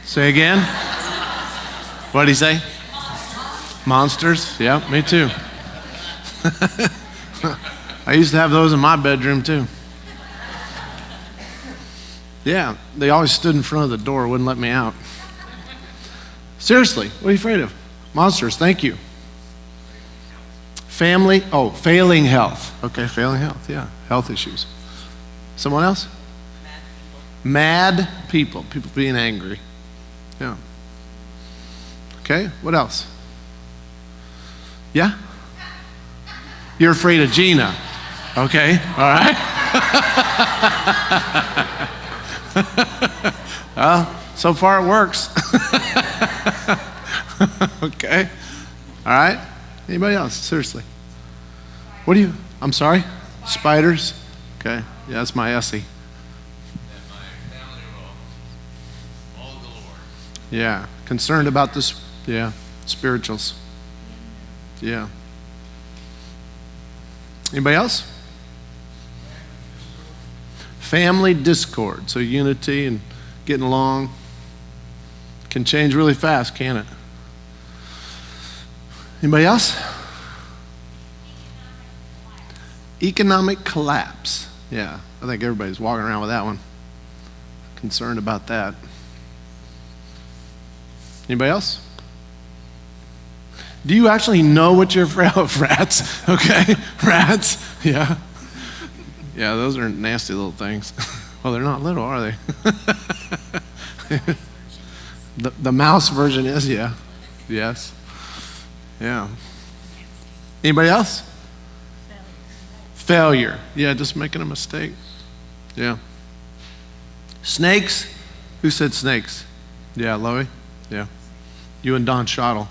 Say again? What did he say? Monsters? Yeah, me too. I used to have those in my bedroom too. Yeah, they always stood in front of the door, wouldn't let me out. Seriously, what are you afraid of? Monsters, thank you. Failing health. Okay, failing health, yeah. Health issues. Someone else? Mad people. People being angry. Yeah. Okay, what else? Yeah? You're afraid of Gina. Okay, all right. Well, so far it works. Okay, all right. Anybody else? Seriously. What do you, I'm sorry? Spiders? Okay, yeah, that's my Essie. That my family will all the Lord. Yeah, concerned about this, yeah, spirituals. Yeah. Anybody else? Family discord. So unity and getting along can change really fast, can't it? Anybody else? Economic collapse. Yeah, I think everybody's walking around with that one. Concerned about that. Anybody else? Do you actually know what you're afraid of? Rats, okay? Rats, yeah. Yeah, those are nasty little things. Well, they're not little, are they? The mouse version is, yeah. Yes. Yeah. Anybody else? Failure. Yeah, just making a mistake. Yeah. Snakes? Who said snakes? Yeah, Loie? Yeah. You and Don Schottle.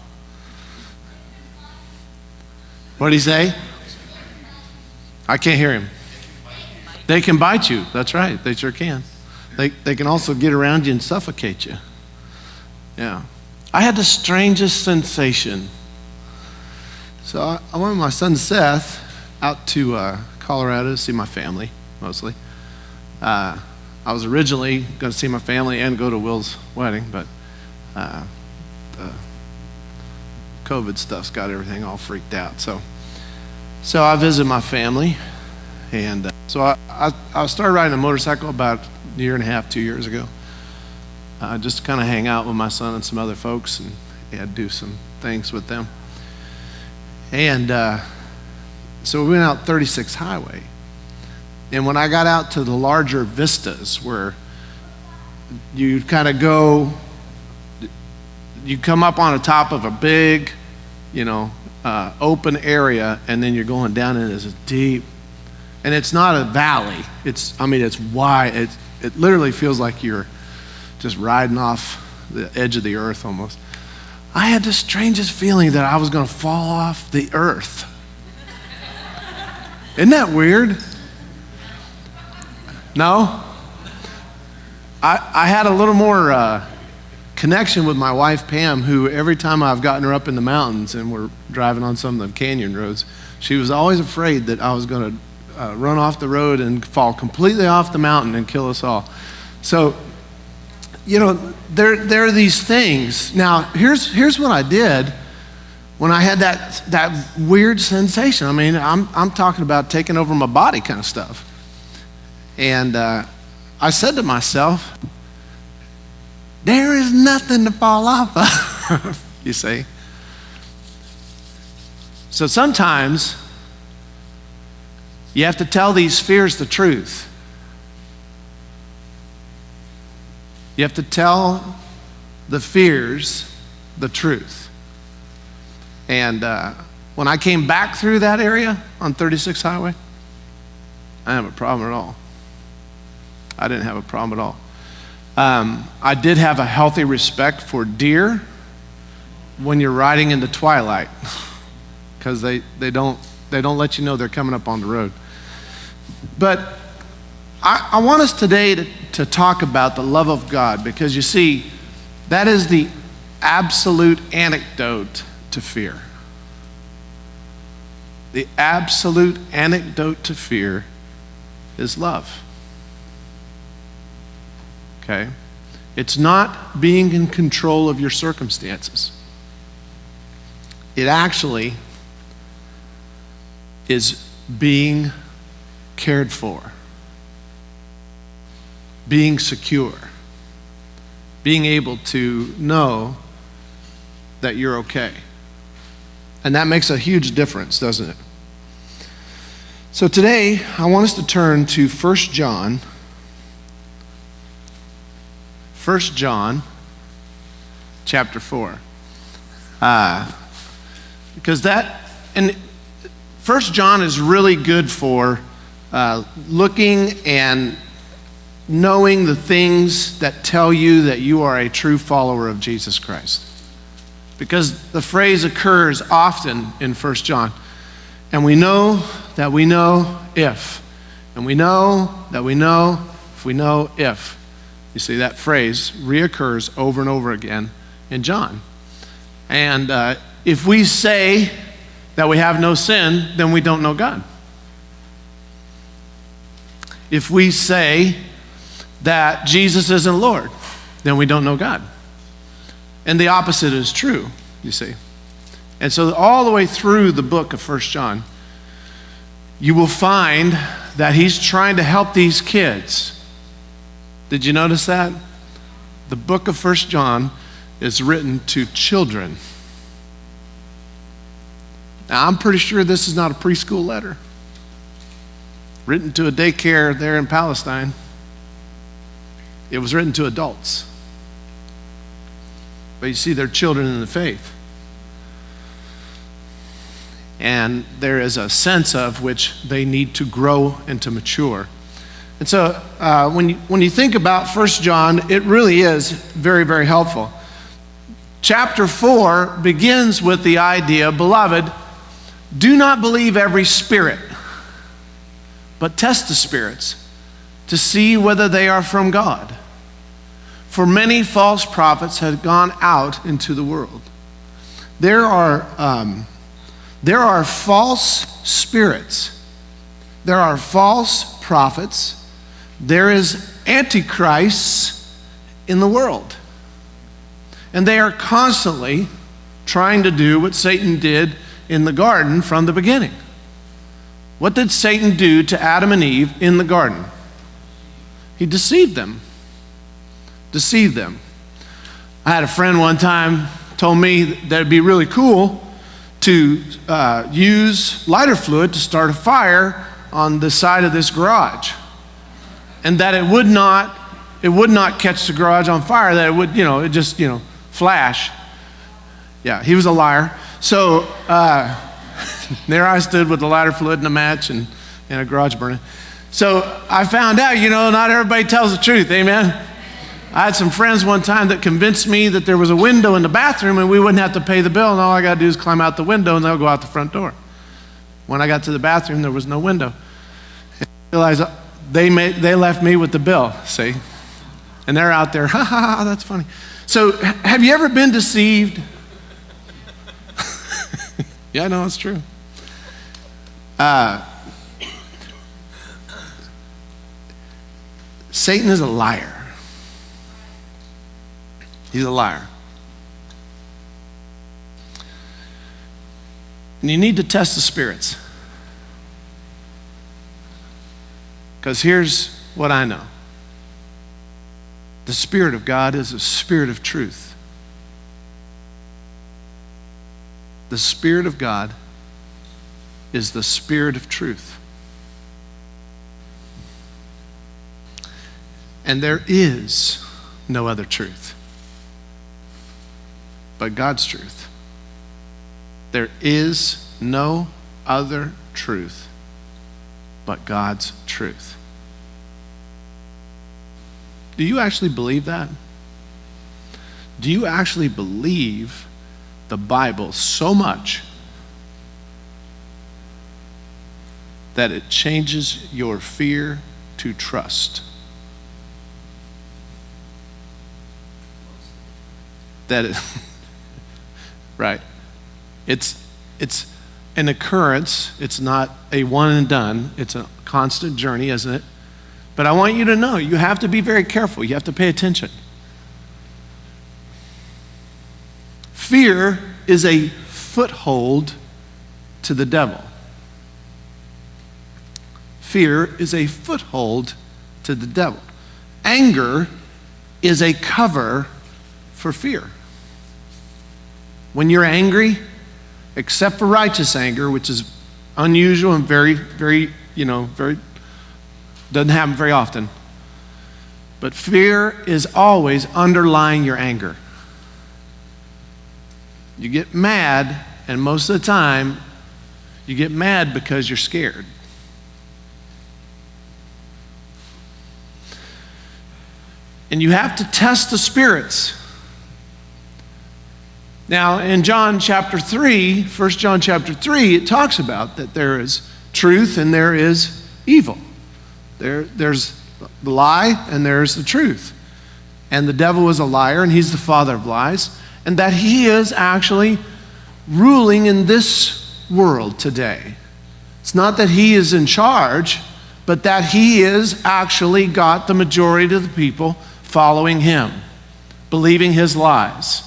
What did he say? I can't hear him. They can bite you. That's right. They sure can. They can also get around you and suffocate you. Yeah. I had the strangest sensation. So I went with my son Seth out to Colorado to see my family, mostly. I was originally going to see my family and go to Will's wedding, but the COVID stuff's got everything all freaked out. So I visited my family, and so I started riding a motorcycle about a year and a half, 2 years ago, just to kind of hang out with my son and some other folks, and do some things with them. And so we went out 36 highway, and when I got out to the larger vistas where you kind of go, you come up on the top of a big, open area, and then you're going down into this deep, and it's not a valley. It's wide. It literally feels like you're just riding off the edge of the earth almost. I had the strangest feeling that I was going to fall off the earth. Isn't that weird? No? I had a little more connection with my wife, Pam, who every time I've gotten her up in the mountains and we're driving on some of the canyon roads, she was always afraid that I was going to run off the road and fall completely off the mountain and kill us all. So, there are these things. Now, here's what I did when I had that weird sensation. I mean, I'm talking about taking over my body kind of stuff. And I said to myself, there is nothing to fall off of, you see. So sometimes you have to tell these fears the truth. You have to tell the fears the truth. And when I came back through that area on 36 Highway, I didn't have a problem at all. I didn't have a problem at all. I did have a healthy respect for deer when you're riding in the twilight, because they don't let you know they're coming up on the road. But I want us today to talk about the love of God, because you see, that is the absolute antidote to fear. The absolute antidote to fear is love. Okay? It's not being in control of your circumstances. It actually is being cared for, being secure, being able to know that you're okay. And that makes a huge difference, doesn't it? So today, I want us to turn to 1 John. 1 John chapter 4. Because and 1 John is really good for looking and knowing the things that tell you that you are a true follower of Jesus Christ. Because the phrase occurs often in 1 John. And we know that we know if. And we know that we know if we know if. You see, that phrase reoccurs over and over again in John. And if we say that we have no sin, then we don't know God. If we say that Jesus isn't Lord, then we don't know God. And the opposite is true, you see. And so all the way through the book of 1 John, you will find that he's trying to help these kids. Did you notice that? The book of 1 John is written to children. Now, I'm pretty sure this is not a preschool letter. Written to a daycare there in Palestine. It was written to adults. But you see, they're children in the faith. And there is a sense of which they need to grow and to mature. And so when you think about 1 John, it really is very, very helpful. Chapter 4 begins with the idea, beloved, do not believe every spirit, but test the spirits to see whether they are from God. For many false prophets have gone out into the world. There are false spirits. There are false prophets. There is antichrists in the world. And they are constantly trying to do what Satan did in the garden from the beginning. What did Satan do to Adam and Eve in the garden? He deceived them. Deceived them. I had a friend one time told me that it'd be really cool to use lighter fluid to start a fire on the side of this garage, and that it would not catch the garage on fire. That it would, it just flash. Yeah, he was a liar. So there I stood with the lighter fluid and a match and a garage burning. So I found out, not everybody tells the truth. Amen. I had some friends one time that convinced me that there was a window in the bathroom and we wouldn't have to pay the bill, and all I got to do is climb out the window and they'll go out the front door. When I got to the bathroom, there was no window. And I realized they left me with the bill, see? And they're out there, ha ha ha, that's funny. So have you ever been deceived? Yeah, no, it's true. Satan is a liar. He's a liar. And you need to test the spirits. Because here's what I know. The Spirit of God is a spirit of truth. The Spirit of God is the Spirit of truth. And there is no other truth but God's truth. There is no other truth but God's truth. Do you actually believe that? Do you actually believe the Bible so much that it changes your fear to trust? That it, right. It's an occurrence. It's not a one and done. It's a constant journey, isn't it? But I want you to know, you have to be very careful. You have to pay attention. Fear is a foothold to the devil. Fear is a foothold to the devil. Anger is a cover for fear. When you're angry, except for righteous anger, which is unusual and very, very, doesn't happen very often. But fear is always underlying your anger. You get mad, and most of the time, you get mad because you're scared. And you have to test the spirits. Now, in John chapter 3, 1 John chapter 3, it talks about that there is truth and there is evil. There's the lie and there's the truth. And the devil is a liar and he's the father of lies. And that he is actually ruling in this world today. It's not that he is in charge, but that he is actually got the majority of the people following him, believing his lies,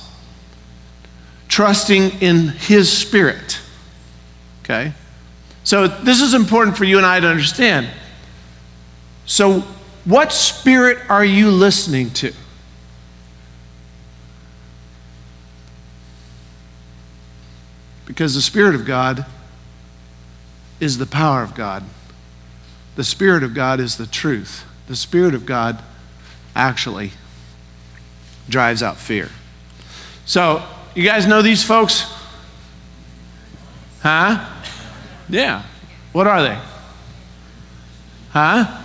trusting in his spirit. Okay? So this is important for you and I to understand. So what spirit are you listening to? Because the Spirit of God is the power of God. The Spirit of God is the truth. The Spirit of God actually drives out fear. So, you guys know these folks? Huh? Yeah. What are they? Huh?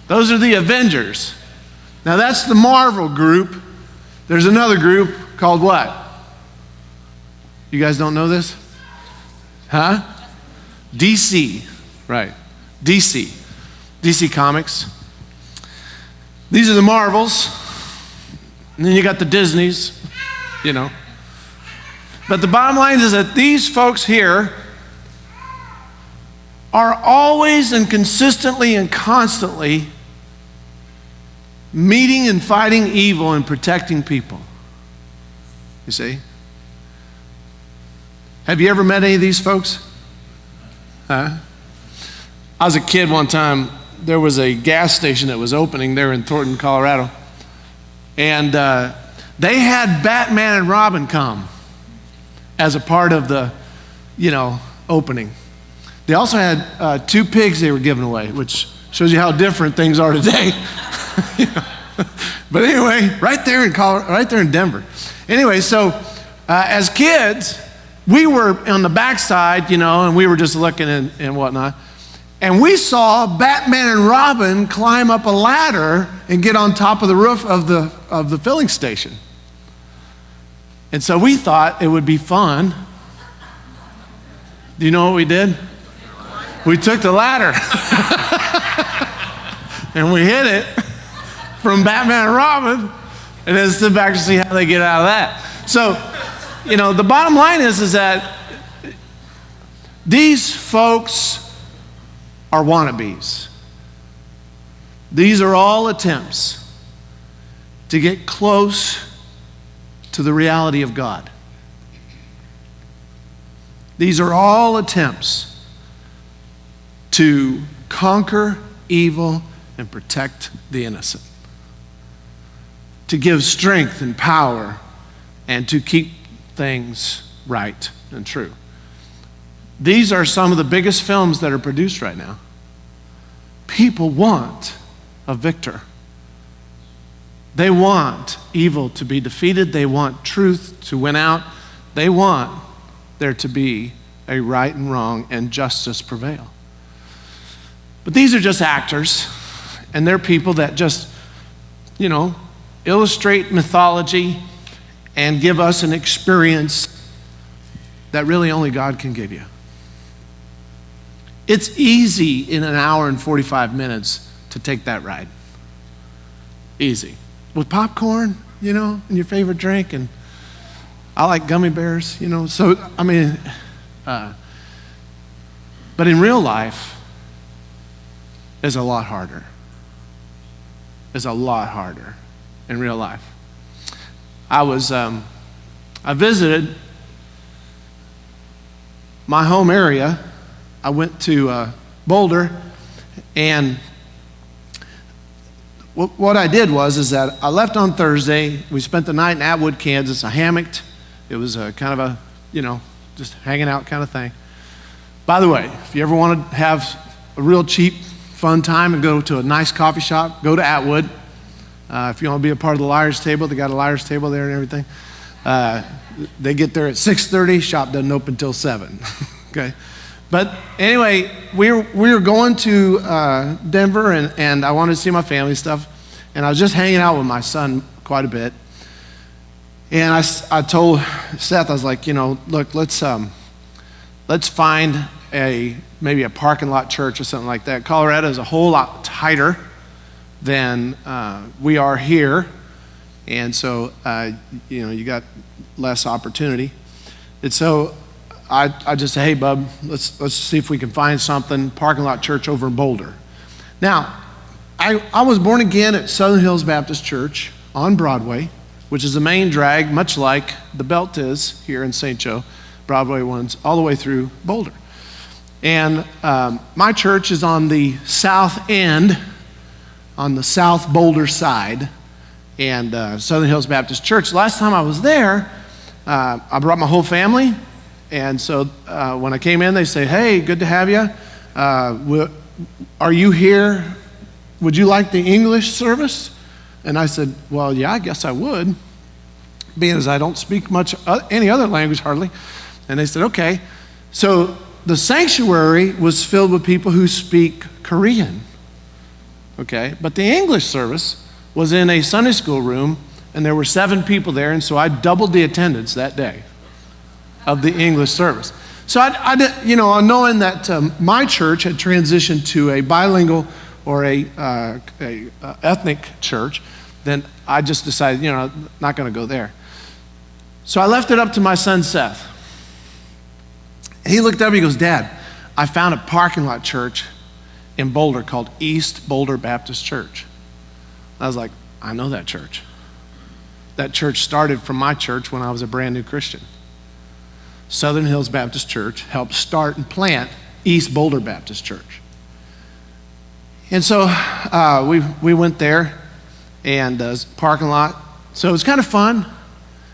Those are the Avengers. Now that's the Marvel group. There's another group called what? You guys don't know this? Huh? DC. Right. DC. DC Comics. These are the Marvels. And then you got the Disneys, you know. But the bottom line is that these folks here are always and consistently and constantly meeting and fighting evil and protecting people. You see? Have you ever met any of these folks? Huh? I was a kid one time. There was a gas station that was opening there in Thornton, Colorado. And they had Batman and Robin come as a part of the, opening. They also had 2 pigs they were giving away, which shows you how different things are today. But anyway, right there in Colorado, right there in Denver. Anyway, so as kids, we were on the backside, and we were just looking and whatnot. And we saw Batman and Robin climb up a ladder and get on top of the roof of the filling station. And so we thought it would be fun. Do you know what we did? We took the ladder and we hit it from Batman and Robin and then stood back to see how they get out of that. So, the bottom line is that these folks are wannabes. These are all attempts to get close to the reality of God. These are all attempts to conquer evil and protect the innocent, to give strength and power and to keep things right and true. These are some of the biggest films that are produced right now. People want a victor. They want evil to be defeated. They want truth to win out. They want there to be a right and wrong and justice prevail. But these are just actors, and they're people that just, illustrate mythology and give us an experience that really only God can give you. It's easy in an hour and 45 minutes to take that ride. Easy. With popcorn, and your favorite drink, and I like gummy bears, so, but in real life, it's a lot harder. It's a lot harder in real life. I was I visited my home area. I went to Boulder, and what I did is that I left on Thursday. We spent the night in Atwood, Kansas. I hammocked. It was a kind of a, just hanging out kind of thing. By the way, if you ever want to have a real cheap, fun time and go to a nice coffee shop, go to Atwood. If you want to be a part of the Liars Table, they got a Liars Table there and everything. They get there at 6:30. Shop doesn't open till 7. Okay, but anyway, we were going to Denver, and I wanted to see my family stuff, and I was just hanging out with my son quite a bit. And I told Seth, I was like, look, let's find maybe a parking lot church or something like that. Colorado is a whole lot tighter than we are here, and so you got less opportunity. And so I just said, hey bub, let's see if we can find something, parking lot church over in Boulder. Now, I was born again at Southern Hills Baptist Church on Broadway, which is the main drag, much like the Belt is here in St. Joe. Broadway runs all the way through Boulder. And my church is on the south end, on the South Boulder side, and Southern Hills Baptist Church. Last time I was there, I brought my whole family, and so when I came in, they say, hey, good to have you. Are you here? Would you like the English service? And I said, well, yeah, I guess I would, being as I don't speak much any other language hardly. And they said, okay. So the sanctuary was filled with people who speak Korean, okay? But the English service was in a Sunday school room, and there were 7 people there, and so I doubled the attendance that day of the English service. So I did, knowing that my church had transitioned to a bilingual or a ethnic church, then I just decided, not going to go there. So I left it up to my son Seth. He looked up, he goes, Dad, I found a parking lot church in Boulder called East Boulder Baptist Church. I was like, I know that church. That church started from my church when I was a brand new Christian. Southern Hills Baptist Church helped start and plant East Boulder Baptist Church. And so we went there, and parking lot. So it was kind of fun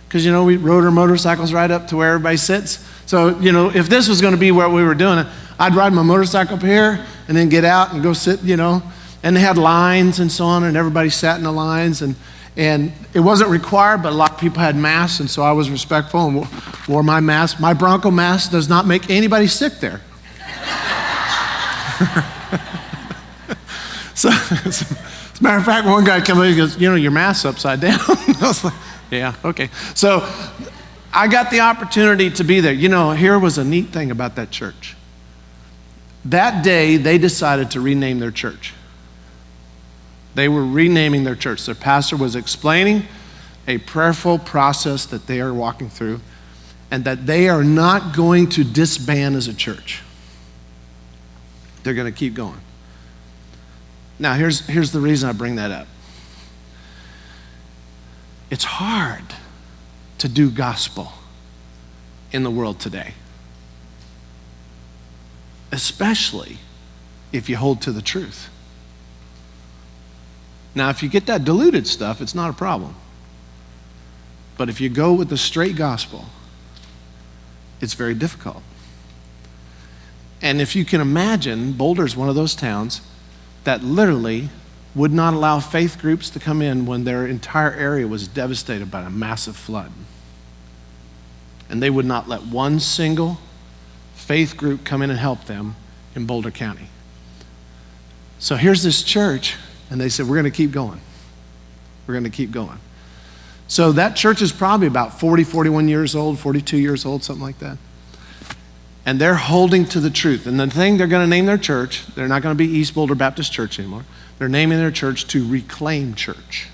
because, we rode our motorcycles right up to where everybody sits. So, if this was going to be what we were doing, I'd ride my motorcycle up here and then get out and go sit, and they had lines and so on, and everybody sat in the lines, and it wasn't required, but a lot of people had masks, and so I was respectful and wore my mask. My Bronco mask does not make anybody sick there. So, as a matter of fact, one guy came in and goes, your mask's upside down. I was like, yeah, okay. So I got the opportunity to be there. Here was a neat thing about that church. That day, they decided to rename their church. They were renaming their church. Their pastor was explaining a prayerful process that they are walking through, and that they are not going to disband as a church. They're going to keep going. Now, here's the reason I bring that up. It's hard to do gospel in the world today, especially if you hold to the truth. Now, if you get that diluted stuff, it's not a problem. But if you go with the straight gospel, it's very difficult. And if you can imagine, Boulder's one of those towns that literally would not allow faith groups to come in when their entire area was devastated by a massive flood. And they would not let one single faith group come in and help them in Boulder County. So here's this church, and they said, we're going to keep going. We're going to keep going. So that church is probably about 40, 41 years old, 42 years old, something like that. And they're holding to the truth. And the thing they're going to name their church, they're not going to be East Boulder Baptist Church anymore. They're naming their church to Reclaim Church,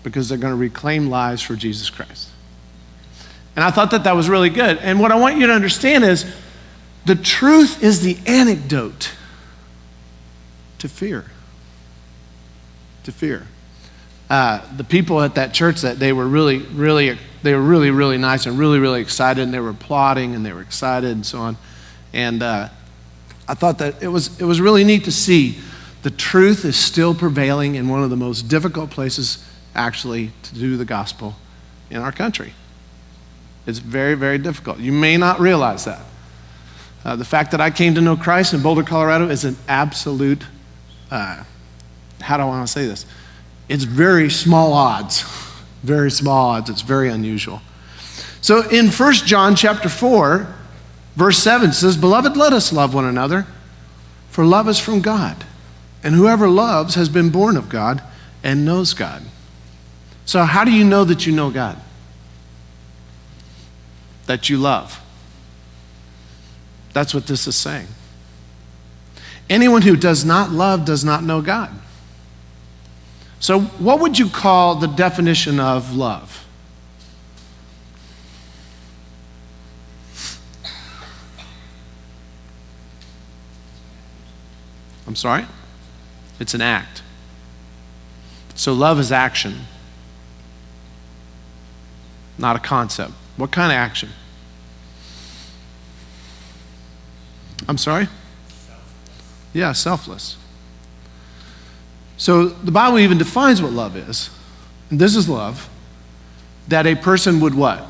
because they're going to reclaim lives for Jesus Christ. And I thought that was really good. And what I want you to understand is the truth is the antidote to fear. To fear. The people at that church that day were really, really They were really, really nice and really, really excited, and they were applauding and they were excited and so on. And I thought that it was really neat to see the truth is still prevailing in one of the most difficult places actually to do the gospel in our country. It's very, very difficult. You may not realize that. The fact that I came to know Christ in Boulder, Colorado is an absolute, how do I want to say this? It's very small odds. Very small odds. It's very unusual. So in 1 John chapter 4, verse 7 says, "Beloved, let us love one another, for love is from God. And whoever loves has been born of God and knows God." So how do you know that you know God? That you love. That's what this is saying. Anyone who does not love does not know God. So what would you call the definition of love? I'm sorry? It's an act. So love is action, not a concept. What kind of action? I'm sorry? Yeah, selfless. So the Bible even defines what love is. And this is love. That a person would what?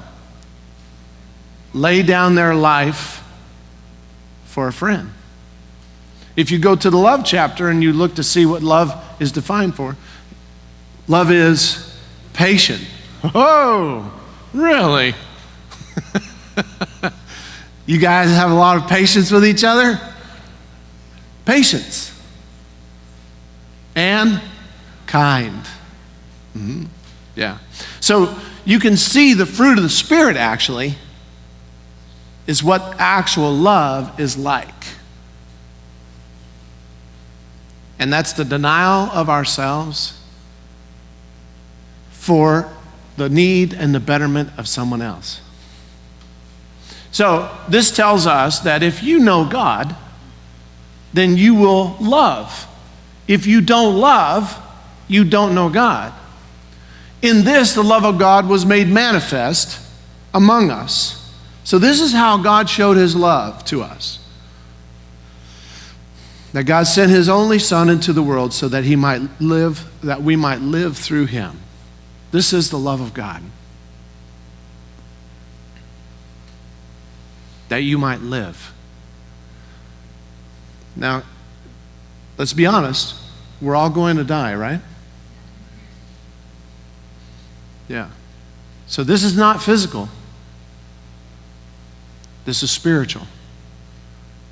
Lay down their life for a friend. If you go to the love chapter and you look to see what love is defined for, love is patient. Oh, really? You guys have a lot of patience with each other? Patience. And kind. Mm-hmm. Yeah. So you can see the fruit of the Spirit actually is what actual love is like. And that's the denial of ourselves for the need and the betterment of someone else. So this tells us that if you know God, then you will love. If you don't love, you don't know God. In this, the love of God was made manifest among us. So this is how God showed his love to us. That God sent his only Son into the world so that he might live, that we might live through him. This is the love of God. That you might live. Now, let's be honest, we're all going to die, right? Yeah. So this is not physical. This is spiritual.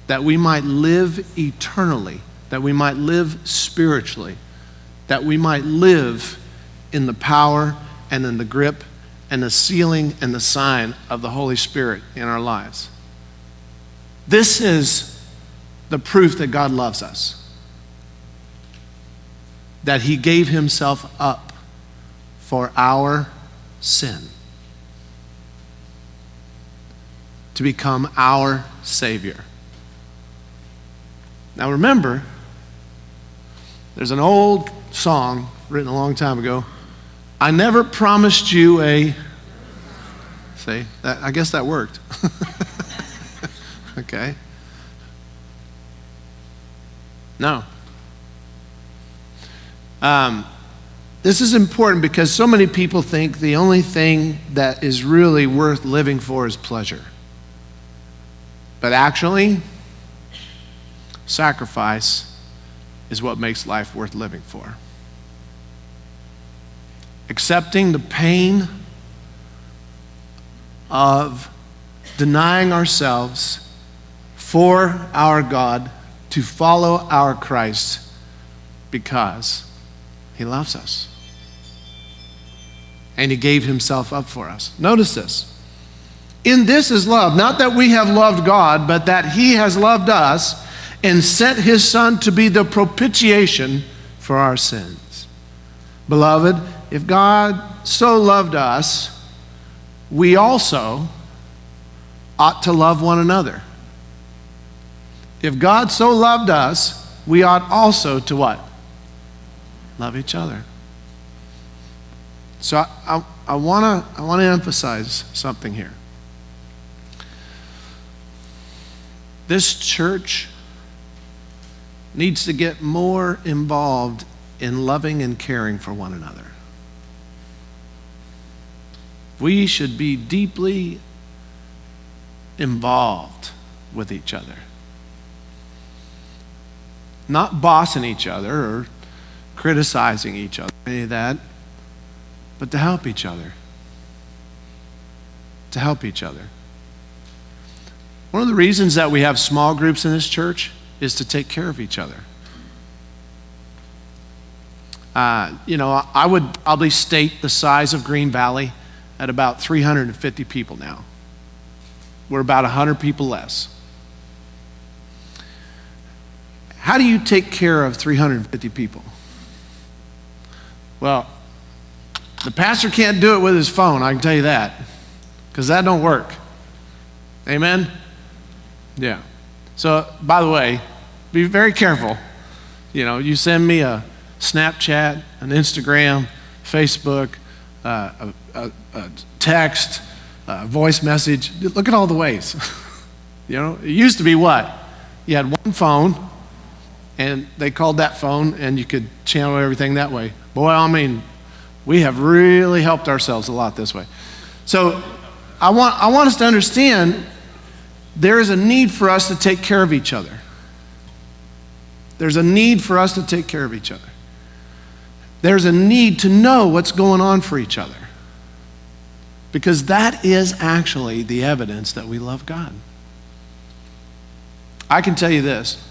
That we might live eternally, that we might live spiritually, that we might live in the power and in the grip and the sealing and the sign of the Holy Spirit in our lives. This is the proof that God loves us. That he gave himself up for our sin. To become our Savior. Now remember, there's an old song written a long time ago. I never promised you a... See, I guess that worked. Okay. No. This is important because so many people think the only thing that is really worth living for is pleasure. But actually, sacrifice is what makes life worth living for. Accepting the pain of denying ourselves for our God to follow our Christ because he loves us. And he gave himself up for us. Notice this. In this is love, not that we have loved God, but that he has loved us and sent his Son to be the propitiation for our sins. Beloved, if God so loved us, we also ought to love one another. If God so loved us, we ought also to what? Love each other. So I I want to emphasize something here. This church needs to get more involved in loving and caring for one another. We should be deeply involved with each other. Not bossing each other or criticizing each other, any of that, but to help each other. To help each other. One of the reasons that we have small groups in this church is to take care of each other. I would probably state the size of Green Valley at about 350 people now. We're about 100 people less. How do you take care of 350 people? Well, the pastor can't do it with his phone, I can tell you that, because that don't work. Amen? Yeah. So, by the way, be very careful. You send me a Snapchat, an Instagram, Facebook, a text, a voice message. Look at all the ways. It used to be what? You had one phone, and they called that phone, and you could channel everything that way. Boy, we have really helped ourselves a lot this way. So I want us to understand there is a need for us to take care of each other. There's a need for us to take care of each other. There's a need to know what's going on for each other. Because that is actually the evidence that we love God. I can tell you this.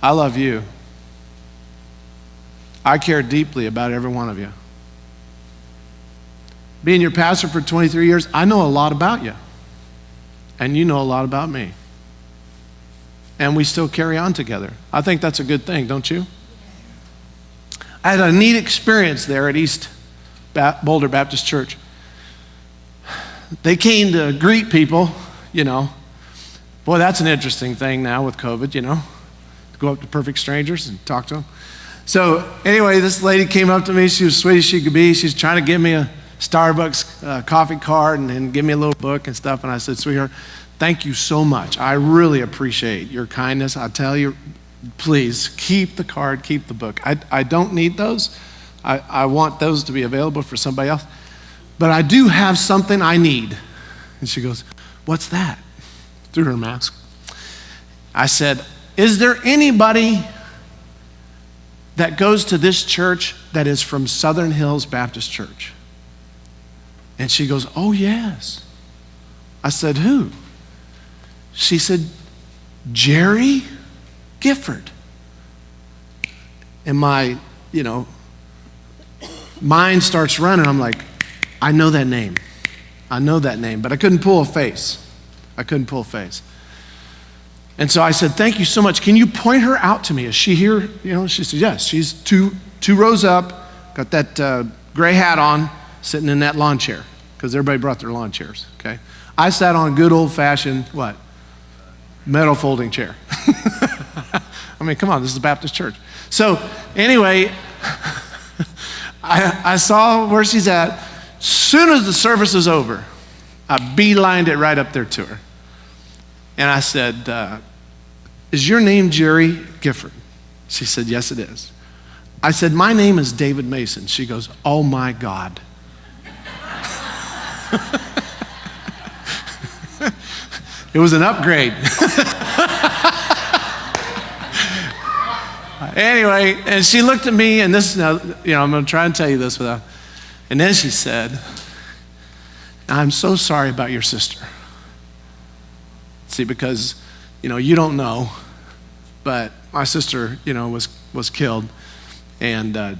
I love you. I care deeply about every one of you. Being your pastor for 23 years, I know a lot about you. And you know a lot about me. And we still carry on together. I think that's a good thing, don't you? I had a neat experience there at East Boulder Baptist Church. They came to greet people, Boy, that's an interesting thing now with COVID, to go up to perfect strangers and talk to them. So anyway, this lady came up to me. She was sweet as she could be. She's trying to give me a Starbucks coffee card and give me a little book and stuff. And I said, sweetheart, thank you so much. I really appreciate your kindness. I tell you, please keep the card, keep the book. I don't need those. I want those to be available for somebody else. But I do have something I need. And she goes, what's that? Through her mask. I said, is there anybody that goes to this church that is from Southern Hills Baptist Church? And she goes, oh, yes. I said, who? She said, Jerry Gifford. And my, mind starts running. I'm like, I know that name. But I couldn't pull a face. And so I said, thank you so much. Can you point her out to me? Is she here? She said, yes. She's two rows up, got that gray hat on, sitting in that lawn chair, because everybody brought their lawn chairs, okay? I sat on a good old-fashioned, metal folding chair. Come on, this is a Baptist church. So anyway, I saw where she's at. Soon as the service was over, I beelined it right up there to her. And I said, is your name Jerry Gifford? She said, yes, it is. I said, my name is David Mason. She goes, oh my God. It was an upgrade. Anyway, and she looked at me, and this, I'm going to try and tell you this without, and then she said, I'm so sorry about your sister. See, because, you don't know, but my sister, was killed, and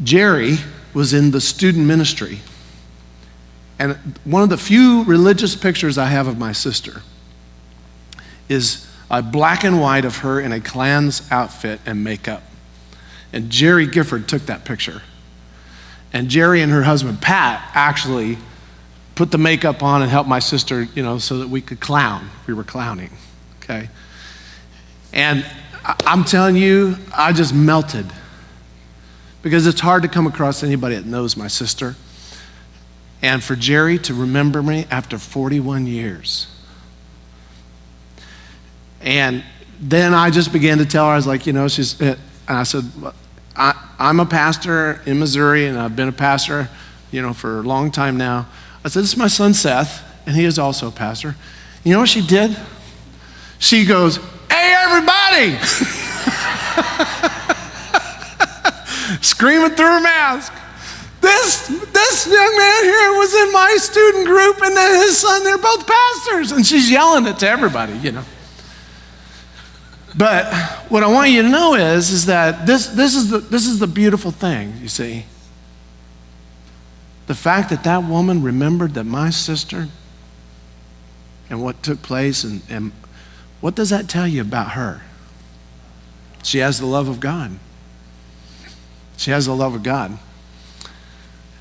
Jerry was in the student ministry. And one of the few religious pictures I have of my sister is a black and white of her in a Klan's outfit and makeup. And Jerry Gifford took that picture. And Jerry and her husband, Pat, actually put the makeup on and helped my sister, so that we could clown. We were clowning, okay? And I'm telling you, I just melted. Because it's hard to come across anybody that knows my sister. and for Jerry to remember me after 41 years. And then I just began to tell her, I was like, and I said, I'm a pastor in Missouri, and I've been a pastor, for a long time now. I said, this is my son Seth, and he is also a pastor. You know what she did? She goes, hey, everybody! Screaming through her mask. This young man here was in my student group, and then his son, they're both pastors. And she's yelling it to everybody, But what I want you to know is that this is the beautiful thing, you see. The fact that woman remembered that my sister and what took place, and what does that tell you about her? She has the love of God. She has the love of God.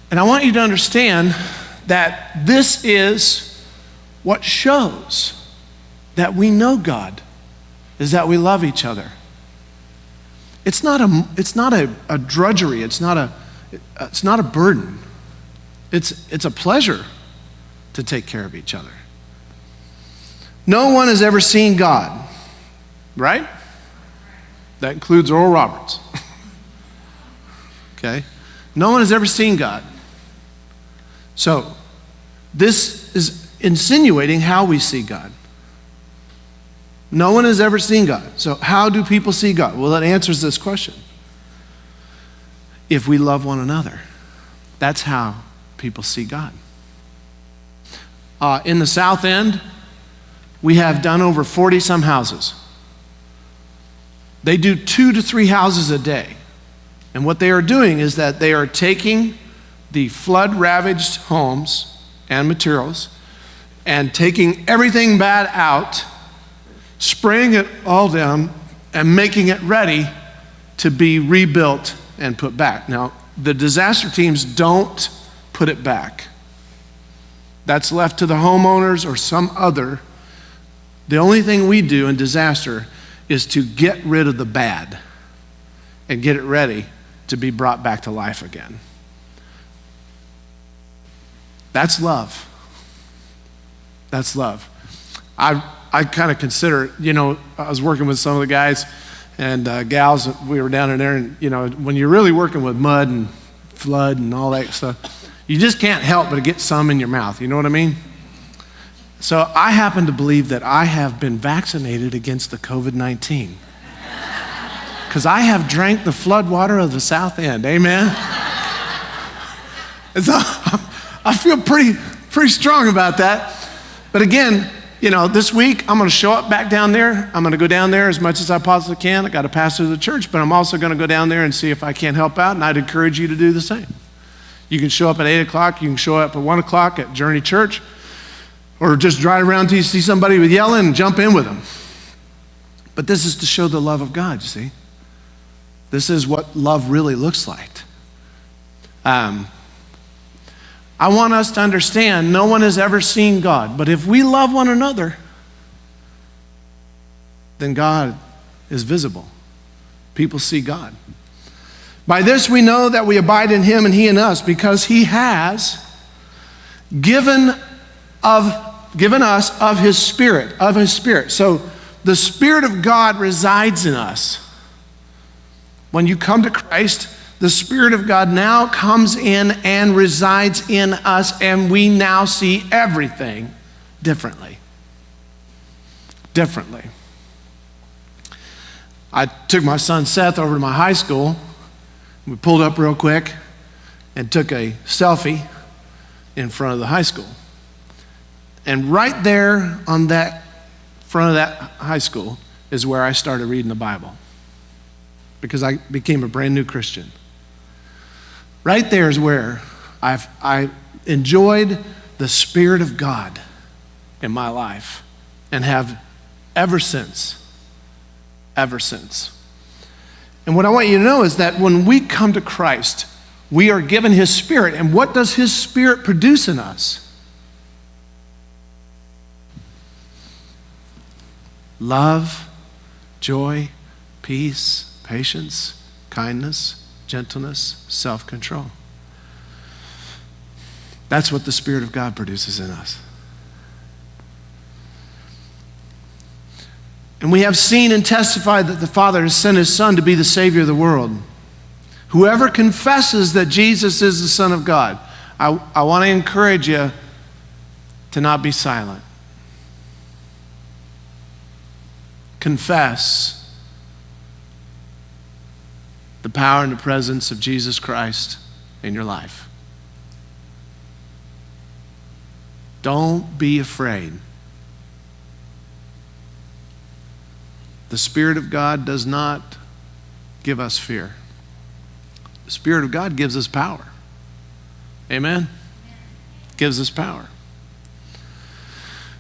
And I want you to understand that this is what shows that we know God, is that we love each other. It's not a drudgery. It's not a burden. It's a pleasure to take care of each other. No one has ever seen God, right? That includes Oral Roberts. Okay? No one has ever seen God. So, this is insinuating how we see God. No one has ever seen God. So, how do people see God? Well, that answers this question. If we love one another, that's how people see God. In the South End, we have done over 40 some houses. They do 2 to 3 houses a day. And what they are doing is that they are taking the flood-ravaged homes and materials and taking everything bad out, spraying it all down, and making it ready to be rebuilt and put back. Now, the disaster teams don't put it back. That's left to the homeowners or some other. The only thing we do in disaster is to get rid of the bad and get it ready to be brought back to life again. That's love. That's love. I kind of consider, I was working with some of the guys and gals, we were down in there, and when you're really working with mud and flood and all that stuff, you just can't help but get some in your mouth, you know what I mean? So I happen to believe that I have been vaccinated against the COVID-19. Because I have drank the flood water of the South End, amen? And so I feel pretty strong about that. But again, this week I'm going to show up back down there. I'm going to go down there as much as I possibly can. I got to pastor the church, but I'm also going to go down there and see if I can help out, and I'd encourage you to do the same. You can show up at 8 o'clock. You can show up at 1 o'clock at Journey Church, or just drive around till you see somebody with yelling and jump in with them. But this is to show the love of God, you see. This is what love really looks like. I want us to understand no one has ever seen God, but if we love one another, then God is visible. People see God. By this we know that we abide in him and he in us, because he has given us of his Spirit. So the Spirit of God resides in us. When you come to Christ, the Spirit of God now comes in and resides in us, and we now see everything differently. Differently. I took my son Seth over to my high school. We pulled up real quick and took a selfie in front of the high school. And right there on that front of that high school is where I started reading the Bible, because I became a brand new Christian. Right there is where I enjoyed the Spirit of God in my life, and have ever since. And what I want you to know is that when we come to Christ, we are given his Spirit. And what does his Spirit produce in us? Love, joy, peace, patience, kindness, gentleness, self-control. That's what the Spirit of God produces in us. And we have seen and testified that the Father has sent his Son to be the Savior of the world. Whoever confesses that Jesus is the Son of God, I want to encourage you to not be silent. Confess the power and the presence of Jesus Christ in your life. Don't be afraid. The Spirit of God does not give us fear. The Spirit of God gives us power. Amen? Gives us power.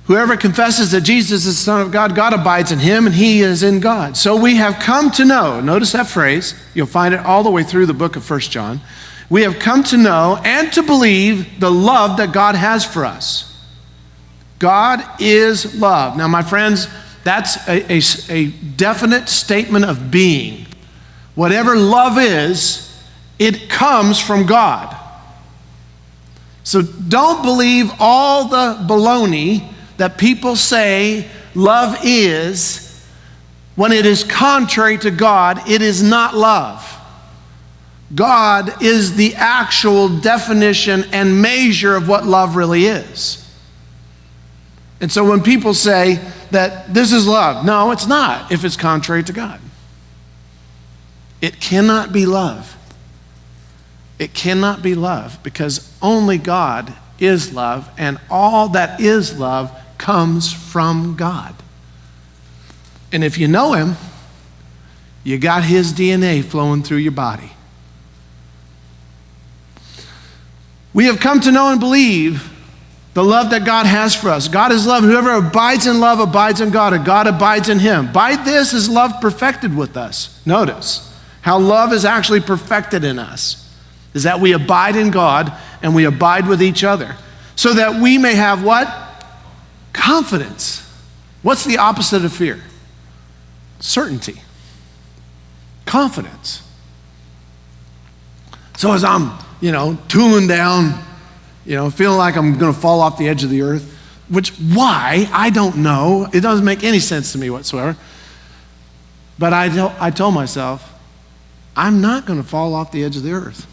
Whoever confesses that Jesus is the Son of God, God abides in him and he is in God. So we have come to know, notice that phrase, you'll find it all the way through the book of 1 John. We have come to know and to believe the love that God has for us. God is love. Now, my friends, that's a definite statement of being. Whatever love is, it comes from God. So don't believe all the baloney that people say love is. When it is contrary to God, it is not love. God is the actual definition and measure of what love really is. And so when people say that this is love, no, it's not if it's contrary to God. It cannot be love. It cannot be love because only God is love, and all that is love comes from God. And if you know him, you got his DNA flowing through your body. We have come to know and believe the love that God has for us. God is love. Whoever abides in love abides in God, and God abides in him. By this is love perfected with us. Notice how love is actually perfected in us, is that we abide in God and we abide with each other, so that we may have what? Confidence. What's the opposite of fear? Certainty. Confidence. So as I'm, tooling down, feeling like I'm going to fall off the edge of the earth, why? I don't know. It doesn't make any sense to me whatsoever. But I told myself, I'm not going to fall off the edge of the earth.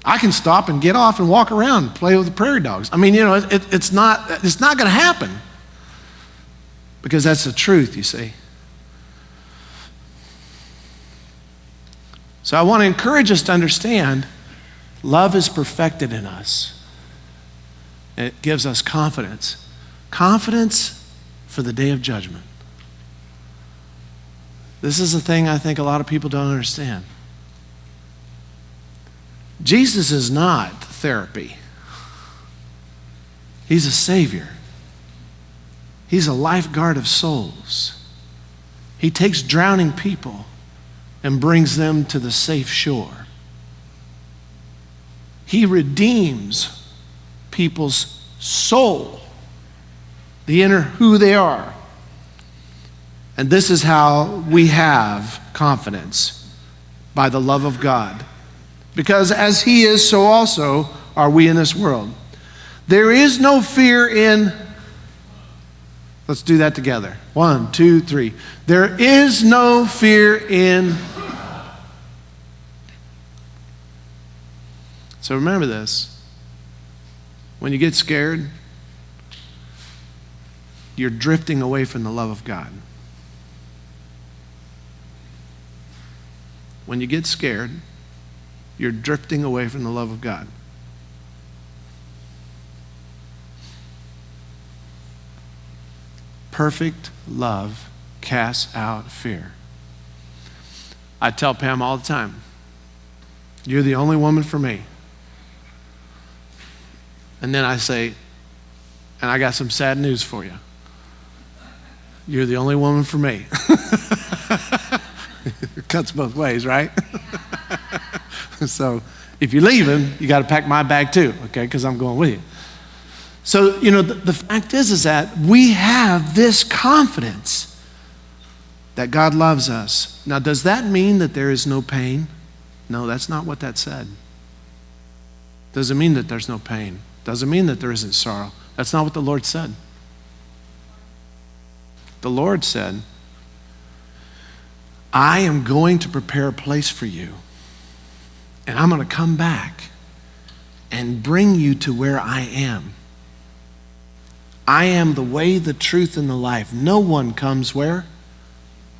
I can stop and get off and walk around and play with the prairie dogs. I mean, it's not going to happen. Because that's the truth, you see. So I want to encourage us to understand love is perfected in us. It gives us confidence. Confidence for the day of judgment. This is a thing I think a lot of people don't understand. Jesus is not therapy. He's a Savior. He's a lifeguard of souls. He takes drowning people and brings them to the safe shore. He redeems people's soul, the inner who they are. And this is how we have confidence, by the love of God. Because as he is, so also are we in this world. There is no fear in, let's do that together. 1, 2, 3. There is no fear in. So remember this. When you get scared, you're drifting away from the love of God. When you get scared, you're drifting away from the love of God. Perfect love casts out fear. I tell Pam all the time, you're the only woman for me. And then I say, and I got some sad news for you. You're the only woman for me. It cuts both ways, right? So if you're leaving, you got to pack my bag too, okay? Because I'm going with you. So, the fact is that we have this confidence that God loves us. Now, does that mean that there is no pain? No, that's not what that said. Doesn't mean that there's no pain. Doesn't mean that there isn't sorrow. That's not what the Lord said. The Lord said, I am going to prepare a place for you, and I'm going to come back and bring you to where I am. I am the way, the truth, and the life. No one comes where?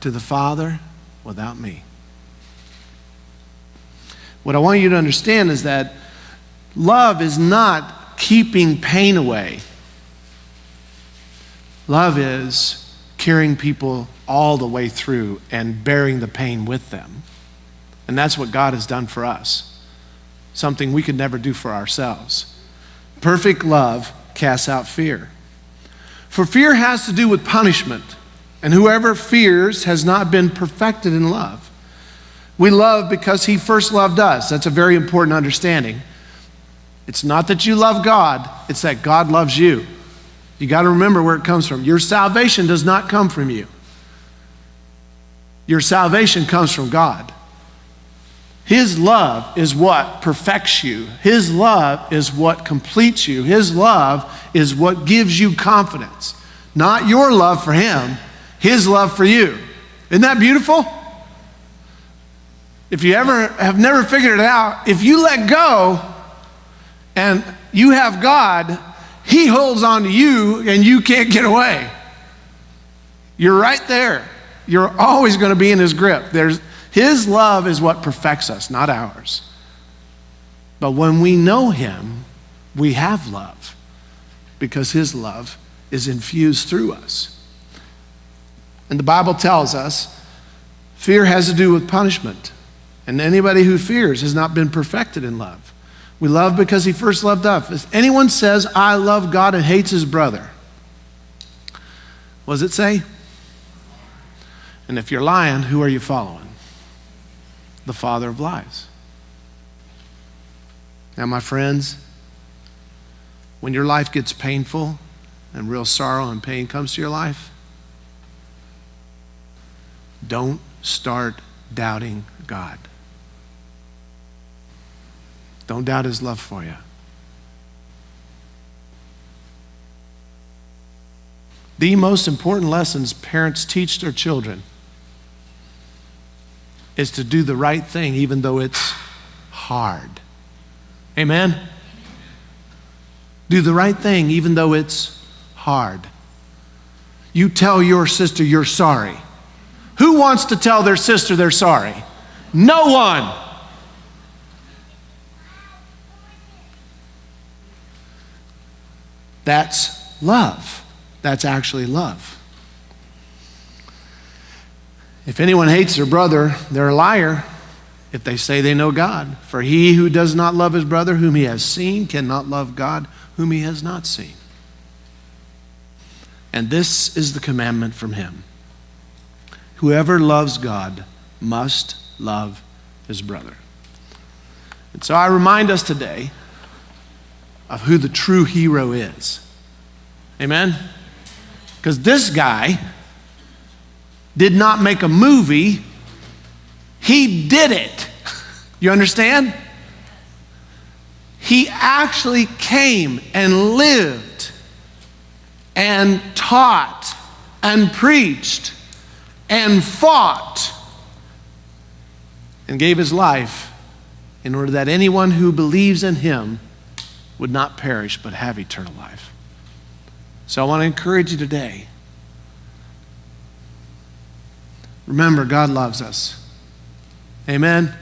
To the Father without me. What I want you to understand is that love is not keeping pain away. Love is carrying people all the way through and bearing the pain with them. And that's what God has done for us. Something we could never do for ourselves. Perfect love casts out fear. For fear has to do with punishment, and whoever fears has not been perfected in love. We love because he first loved us. That's a very important understanding. It's not that you love God, it's that God loves you. You got to remember where it comes from. Your salvation does not come from you. Your salvation comes from God. His love is what perfects you. His love is what completes you. His love is what gives you confidence. Not your love for him, his love for you. Isn't that beautiful? If you ever have never figured it out, if you let go and you have God, he holds on to you and you can't get away. You're right there. You're always going to be in his grip. His love is what perfects us, not ours. But when we know him, we have love because his love is infused through us. And the Bible tells us fear has to do with punishment. And anybody who fears has not been perfected in love. We love because he first loved us. If anyone says, I love God and hates his brother, what does it say? And if you're lying, who are you following? The father of lies. Now, my friends, when your life gets painful and real sorrow and pain comes to your life, don't start doubting God. Don't doubt his love for you. The most important lessons parents teach their children is to do the right thing even though it's hard. Amen? Do the right thing even though it's hard. You tell your sister you're sorry. Who wants to tell their sister they're sorry? No one. That's love. That's actually love. If anyone hates their brother, they're a liar if they say they know God. For he who does not love his brother whom he has seen cannot love God whom he has not seen. And this is the commandment from him. Whoever loves God must love his brother. And so I remind us today of who the true hero is. Amen? Because this guy did not make a movie, he did it. You understand? He actually came and lived and taught and preached and fought and gave his life in order that anyone who believes in him would not perish but have eternal life. So I want to encourage you today. Remember, God loves us. Amen? Amen?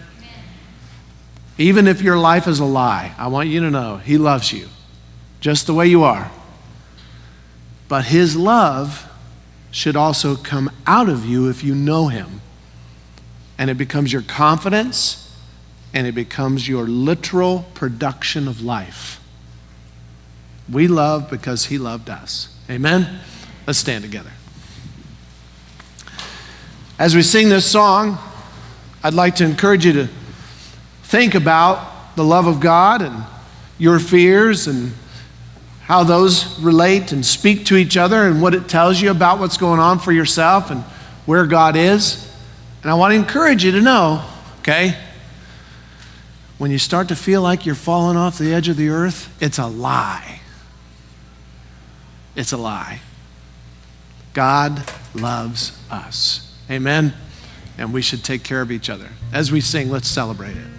Even if your life is a lie, I want you to know he loves you just the way you are. But his love should also come out of you if you know him. And it becomes your confidence and it becomes your literal production of life. We love because he loved us. Amen? Let's stand together. As we sing this song, I'd like to encourage you to think about the love of God and your fears and how those relate and speak to each other and what it tells you about what's going on for yourself and where God is. And I want to encourage you to know, okay, when you start to feel like you're falling off the edge of the earth, it's a lie. It's a lie. God loves us. Amen? And we should take care of each other. As we sing, let's celebrate it.